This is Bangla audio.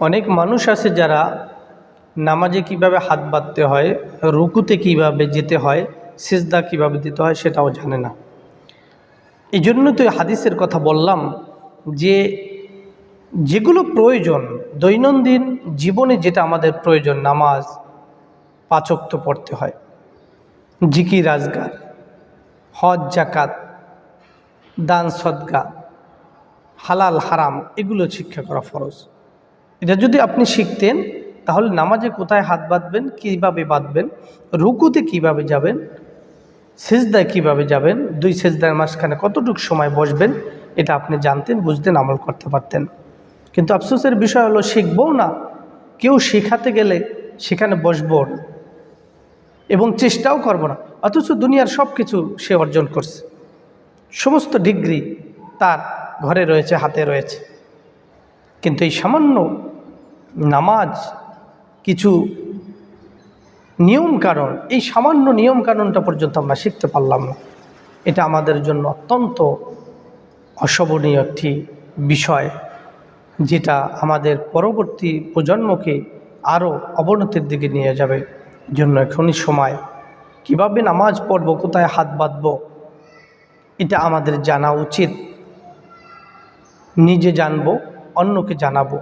অনেক মানুষ আছে যারা নামাজে কিভাবে হাত বাঁধতে হয়, রুকুতে কিভাবে যেতে হয়, সিজদা কিভাবে দিতে হয় সেটাও জানে না। এই জন্য তো হাদিসের কথা বললাম যে যেগুলো প্রয়োজন দৈনন্দিন জীবনে, যেটা আমাদের প্রয়োজন, নামাজ 5 ওয়াক্ত পড়তে হয়, জিকির আজগার, হজ জাকাত, দান সদকা, হালাল হারাম, এগুলো শিক্ষা করা ফরজ। এটা যদি আপনি শিখতেন তাহলে নামাজে কোথায় হাত বাঁধবেন, কীভাবে বাঁধবেন, রুকুতে কিভাবে যাবেন, সিজদায় কিভাবে যাবেন, 2 সিজদার মাঝখানে কতটুকু সময় বসবেন, এটা আপনি জানতেন, বুঝতেন, আমল করতে পারতেন। কিন্তু আফসোসের বিষয় হলো শিখবও না, কেউ শেখাতে গেলে সেখানে বসবও না এবং চেষ্টাও করব না। অথচ দুনিয়ার সব কিছু সে অর্জন করছে, সমস্ত ডিগ্রি তার ঘরে রয়েছে, হাতে রয়েছে, কিন্তু এই সামান্য নামাজ, কিছু নিয়ম কানুন, এই সামান্য নিয়ম কানুনটা পর্যন্ত আমরা শিখতে পারলাম না। এটা আমাদের জন্য অত্যন্ত অশোভনীয় একটি বিষয়, যেটা আমাদের পরবর্তী প্রজন্মকে আরও অবনতির দিকে নিয়ে যাবে। জন্য এখনই সময়, কিভাবে নামাজ পড়ব, কোথায় হাত বাঁধব, এটা আমাদের জানা উচিত। নিজে জানব, অন্যকে জানাবো।